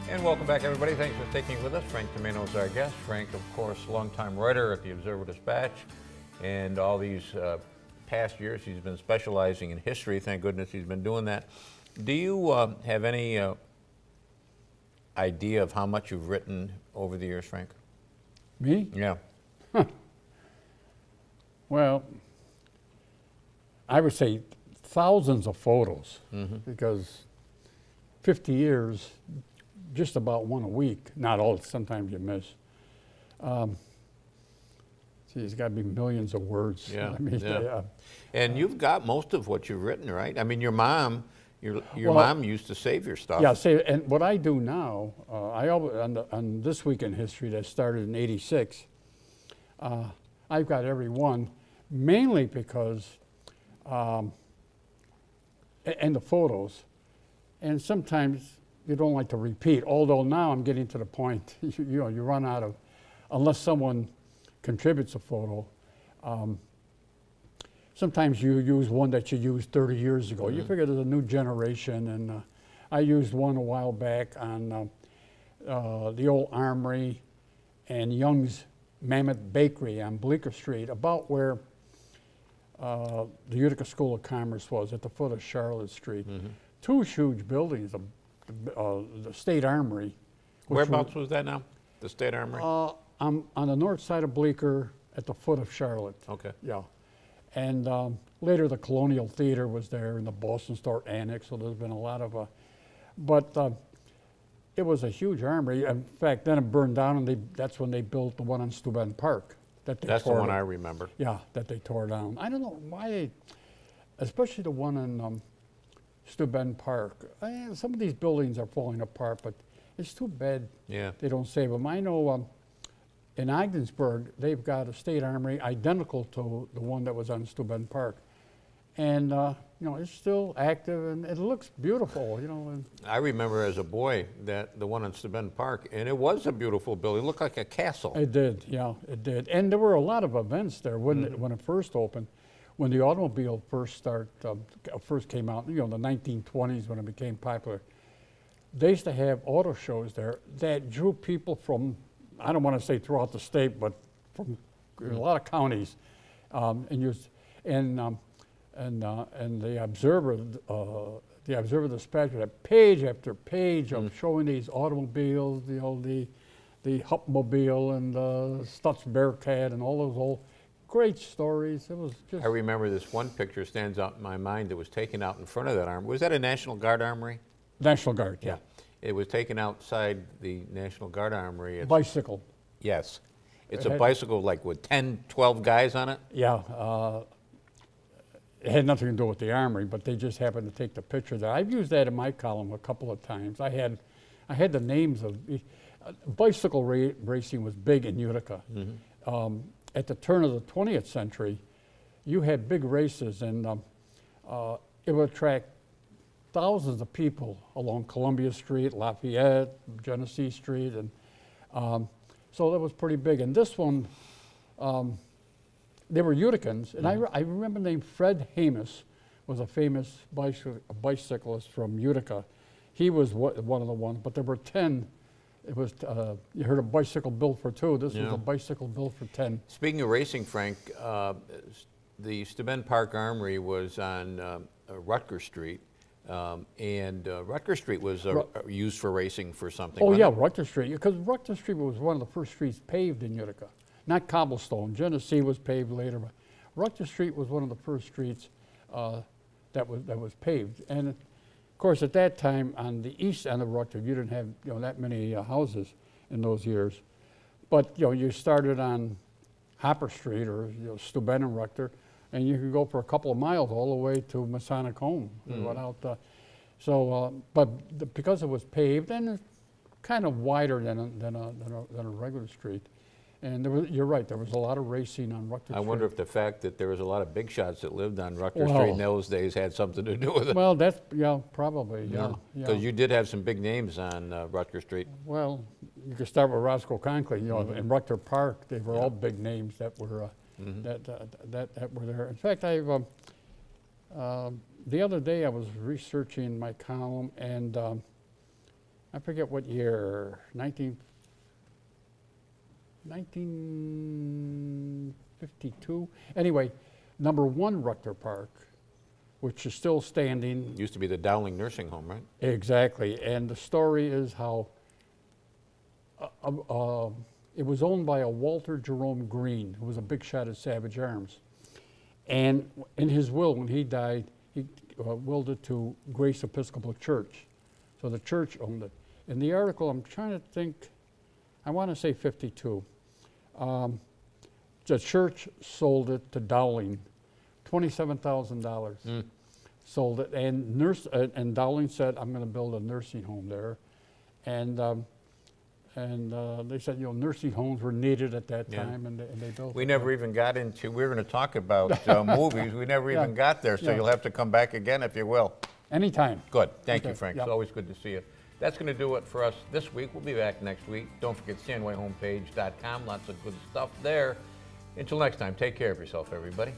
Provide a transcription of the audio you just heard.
And welcome back, everybody. Thanks for sticking with us. Frank Tomaino is our guest. Frank, of course, longtime writer at the Observer-Dispatch, and all these past years he's been specializing in history. Thank goodness he's been doing that. Do you have any idea of how much you've written over the years, Frank? Me? Yeah. Well, I would say thousands of photos, because 50 years, just about one a week. Not all, sometimes you miss. It's got to be millions of words. Yeah, I mean, yeah. And you've got most of what you've written, right? I mean, your mom mom used to save your stuff. Yeah, and what I do now, on This Week in History that started in '86, I've got every one, mainly because, and the photos, and sometimes you don't like to repeat, although now I'm getting to the point, you run out of, unless someone contributes a photo, sometimes you use one that you used 30 years ago. You figure there's a new generation, and I used one a while back on the old Armory and Young's Mammoth Bakery on Bleecker Street, about where the Utica School of Commerce was, at the foot of Charlotte Street. Two huge buildings, the State Armory. Whereabouts was that now, the State Armory? I'm on the north side of Bleecker at the foot of Charlotte. Okay. Yeah. And later the Colonial Theater was there, and the Boston Store Annex, so there's been a lot of, but it was a huge armory. In fact, then it burned down, and that's when they built the one on Steuben Park. That's the one I remember. Yeah, that they tore down. I don't know why especially the one in Steuben Park. Some of these buildings are falling apart, but it's too bad they don't save them. I know in Ogdensburg, they've got a State Armory identical to the one that was on Steuben Park. And, it's still active, and it looks beautiful, And I remember as a boy that the one on Steuben Park, and it was a beautiful building. It looked like a castle. It did, yeah, it did. And there were a lot of events there when it first opened. When the automobile first came out, the 1920s when it became popular, they used to have auto shows there that drew people from, I don't want to say throughout the state, but from a lot of counties, and the Observer-Dispatch had page after page of showing these automobiles, the Hupmobile and the Stutz Bearcat and all those old great stories. It was just. I remember this one picture stands out in my mind that was taken out in front of that armory. Was that a National Guard armory? National Guard, yeah. It was taken outside the National Guard armory. Bicycle. Yes. It's a bicycle like with 10, 12 guys on it? Yeah. It had nothing to do with the armory, but they just happened to take the picture there. I've used that in my column a couple of times. I had the names of bicycle racing was big in Utica. At the turn of the 20th century, you had big races, and it would attract thousands of people along Columbia Street, Lafayette, Genesee Street, and so that was pretty big. And this one, they were Uticans, and I remember the name Fred Hamus was a famous bicyclist from Utica. He was one of the ones, but there were 10. It was, you heard a bicycle built for 2. This was a bicycle built for 10. Speaking of racing, Frank, the Steuben Park Armory was on Rutgers Street, and Rutgers Street was used for racing for something. Oh, yeah, Rutgers Street, because Rutgers Street was one of the first streets paved in Utica. Not cobblestone. Genesee was paved later, but Rutgers Street was one of the first streets that was paved. And of course, at that time, on the east end of Rutgers, you didn't have that many houses in those years. But you started on Hopper Street or Steuben and Rutgers, and you could go for a couple of miles all the way to Masonic Home. But because it was paved and it's kind of wider than a regular street. And you're right, there was a lot of racing on Rutgers Street. I wonder if the fact that there was a lot of big shots that lived on Rutgers Street in those days had something to do with it. Well, that's, probably, yeah. Because you did have some big names on Rutgers Street. Well, you could start with Roscoe Conkling, in Rutgers Park, they were all big names that were that were there. In fact, the other day I was researching my column, and I forget what year, 1952. Anyway, #1 Rutger Park, which is still standing. Used to be the Dowling Nursing Home, right? Exactly, and the story is how it was owned by a Walter Jerome Green, who was a big shot at Savage Arms. And in his will, when he died, he willed it to Grace Episcopal Church. So the church owned it. In the article, I'm trying to think, I want to say 52. The church sold it to Dowling, $27,000. Sold it, and Dowling said, "I'm going to build a nursing home there," and they said, nursing homes were needed at that time, and they built. We never even got into. We were going to talk about movies. We never even got there. So you'll have to come back again if you will. Anytime. Good. Thank you, Okay. Frank. Yep. It's always good to see you. That's going to do it for us this week. We'll be back next week. Don't forget StandWayHomepage.com. Lots of good stuff there. Until next time, take care of yourself, everybody.